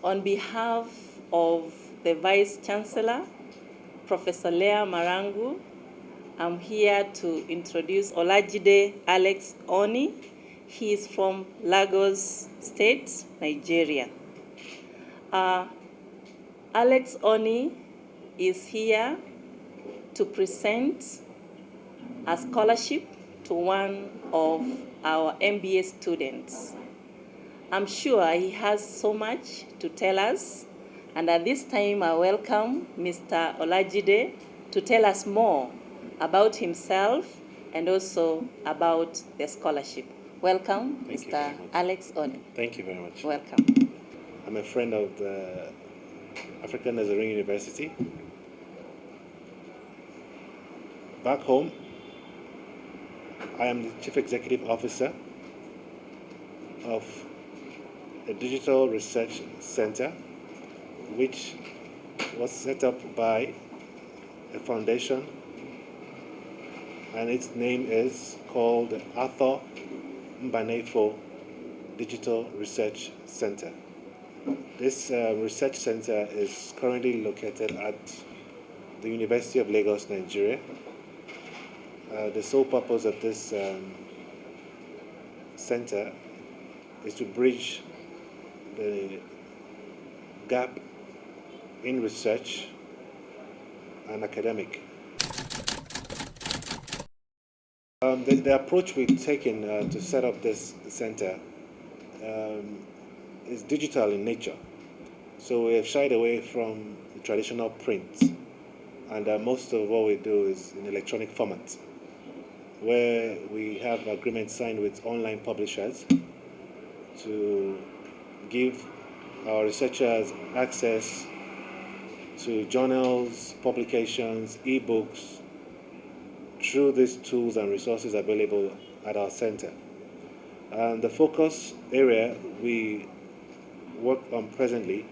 On behalf of the Vice Chancellor, Professor Leah Marangu, I'm here to introduce Olajide Alex Oni. He is from Lagos State, Nigeria. Alex Oni is here to present a scholarship to one of our MBA students. I'm sure he has so much to tell us, and at this time I welcome Mr. Olajide to tell us more about himself and also about the scholarship. Welcome, Mr. Alex Oni. Thank you very much. Welcome. I'm a friend of the African Nazarene University. Back home, I am the Chief Executive Officer of a digital research center, which was set up by a foundation, and its name is called the Arthur Mbanefo Digital Research Center. This research center is currently located at the University of Lagos, Nigeria. The sole purpose of this center is to bridge the gap in research and academic. The approach we've taken to set up this center is digital in nature. So we have shied away from the traditional print, and most of what we do is in electronic format, where we have agreements signed with online publishers to give our researchers access to journals, publications, ebooks through these tools and resources available at our center. And the focus area we work on presently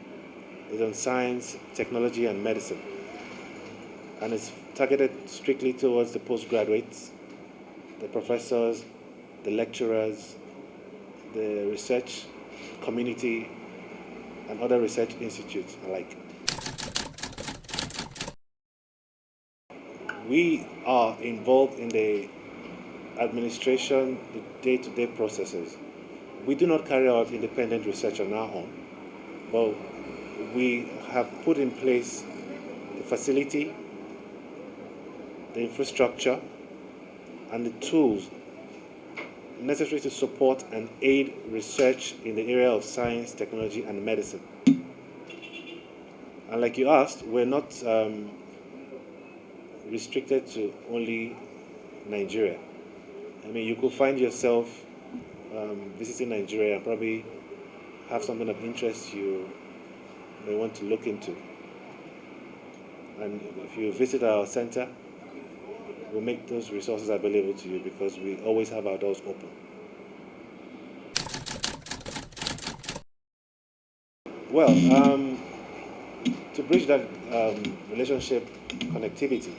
is on science, technology, and medicine. And it's targeted strictly towards the postgraduates, the professors, the lecturers, the research community, and other research institutes alike. We are involved in the administration, the day-to-day processes. We do not carry out independent research on our own, but we have put in place the facility, the infrastructure, and the tools necessary to support and aid research in the area of science, technology, and medicine. And like you asked, we're not restricted to only Nigeria. I mean, you could find yourself visiting Nigeria and probably have something of interest you may want to look into. And if you visit our center, we'll make those resources available to you because we always have our doors open. Well, to bridge that relationship connectivity,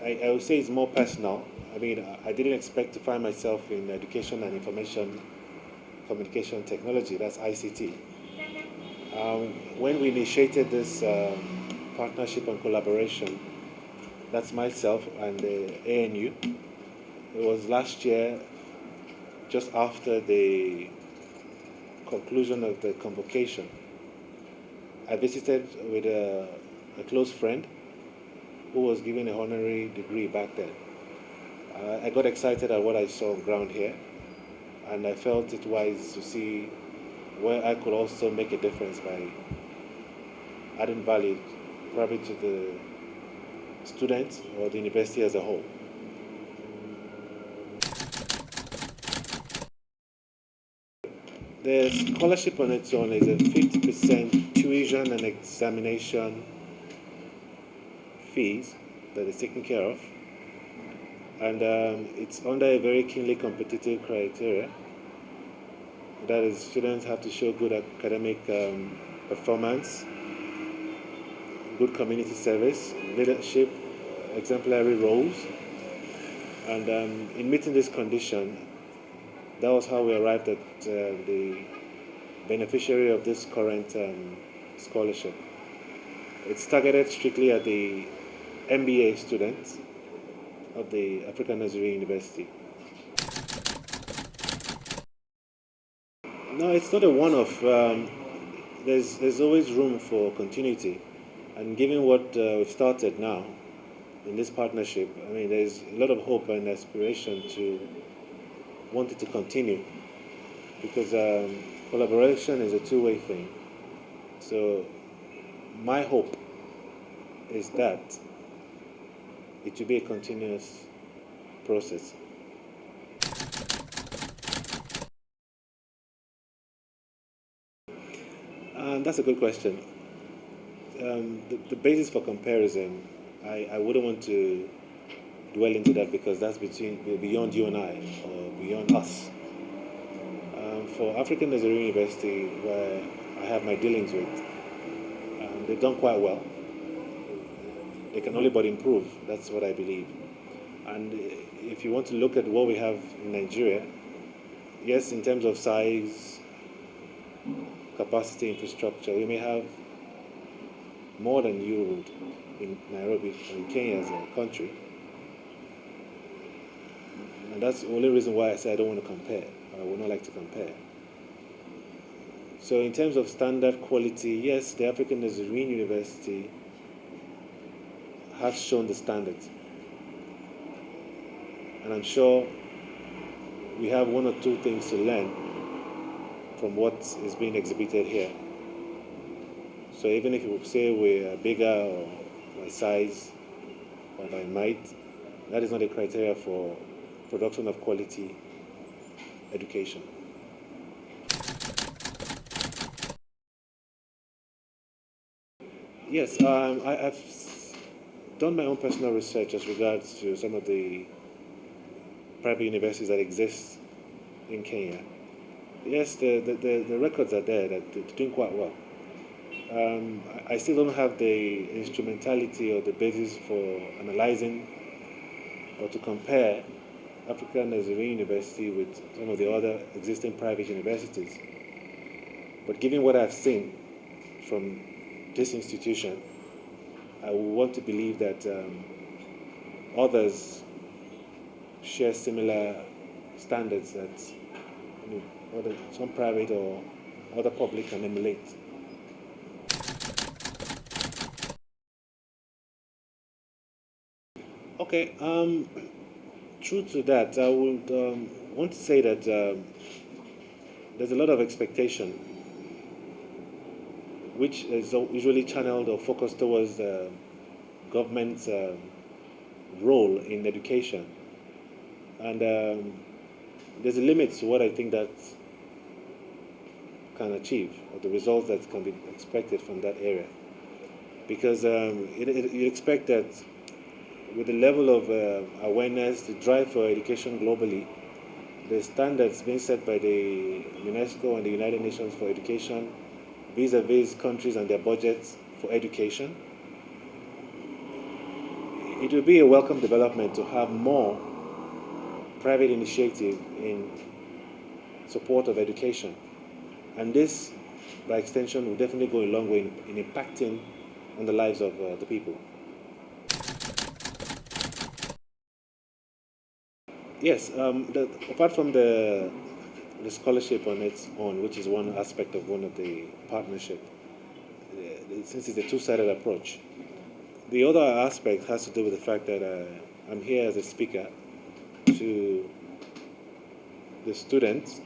I would say it's more personal. I mean, I didn't expect to find myself in education and information communication technology, that's ICT. When we initiated this partnership and collaboration, that's myself and the ANU. It was last year, just after the conclusion of the convocation. I visited with a close friend who was given an honorary degree back then. I got excited at what I saw on ground here, and I felt it wise to see where I could also make a difference by adding value probably to the students or the university as a whole. The scholarship on its own is a 50% tuition and examination fees that is taken care of, and it's under a very keenly competitive criteria. That is, students have to show good academic performance, good community service, leadership, exemplary roles, and in meeting this condition, that was how we arrived at the beneficiary of this current scholarship. It's targeted strictly at the MBA students of the African Nigerian University. No, it's not a one-off. There's always room for continuity, and given what we've started now in this partnership, I mean, there's a lot of hope and aspiration to want it to continue because collaboration is a two-way thing. So my hope is that it will be a continuous process. And that's a good question. The basis for comparison, I wouldn't want to dwell into that because that's beyond you and I or beyond us. For African Nigerian University, where I have my dealings with, they've done quite well. They can only but improve. That's what I believe. And if you want to look at what we have in Nigeria, yes, in terms of size, capacity, infrastructure, we may have more than you would in Nairobi or in Kenya as a country. And that's the only reason why I say I don't want to compare. I would not like to compare. So in terms of standard quality, yes, the African Nigerian University has shown the standards. And I'm sure we have one or two things to learn from what is being exhibited here. So even if you say we're bigger or by size or by might, that is not a criteria for production of quality education. Yes, I've done my own personal research as regards to some of the private universities that exist in Kenya. Yes, the records are there that they're doing quite well. I still don't have the instrumentality or the basis for analyzing or to compare African Nigerian University with some of the other existing private universities. But given what I've seen from this institution, I want to believe that others share similar standards that some private or other public can emulate. Okay, true to that, I would want to say that there's a lot of expectation, which is usually channeled or focused towards the government's role in education. And there's a limit to what I think that can achieve or the results that can be expected from that area. Because you expect that with the level of awareness, the drive for education globally, the standards being set by the UNESCO and the United Nations for education vis-a-vis countries and their budgets for education, it will be a welcome development to have more private initiative in support of education. And this, by extension, will definitely go a long way in impacting on the lives of the people. Yes, apart from the scholarship on its own, which is one aspect of one of the partnership, since it's a two-sided approach. The other aspect has to do with the fact that I'm here as a speaker to the students.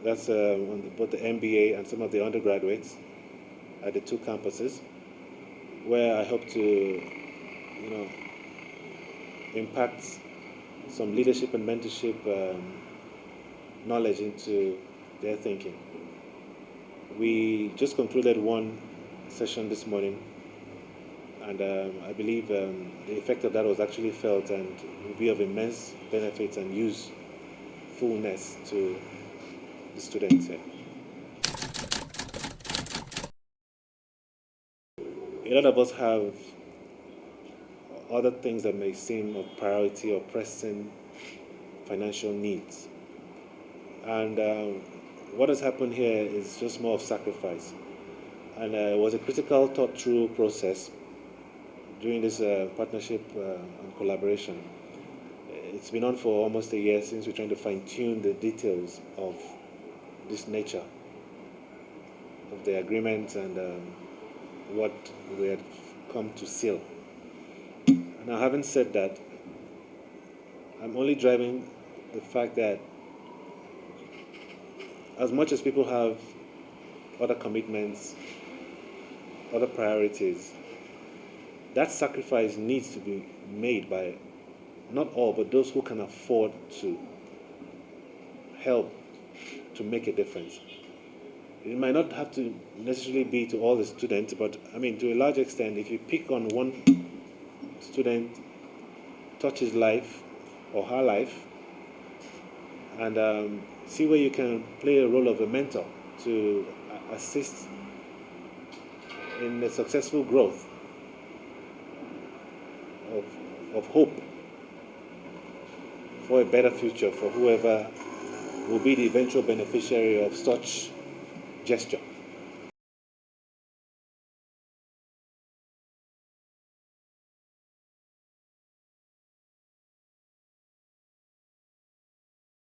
That's on both the MBA and some of the undergraduates at the two campuses, where I hope to, impact some leadership and mentorship knowledge into their thinking. We just concluded one session this morning, and I believe the effect of that was actually felt and will be of immense benefit and usefulness to the students here. A lot of us have other things that may seem of priority or pressing financial needs. And what has happened here is just more of sacrifice. And it was a critical, thought through process during this partnership and collaboration. It's been on for almost a year since we're trying to fine tune the details of this nature of the agreement and what we had come to seal. Now, having said that, I'm only driving the fact that as much as people have other commitments, other priorities, that sacrifice needs to be made by not all, but those who can afford to help to make a difference. It might not have to necessarily be to all the students, but I mean, to a large extent, if you pick on one student, touch his life or her life, and see where you can play a role of a mentor to assist in the successful growth of, of hope for a better future for whoever will be the eventual beneficiary of such gesture.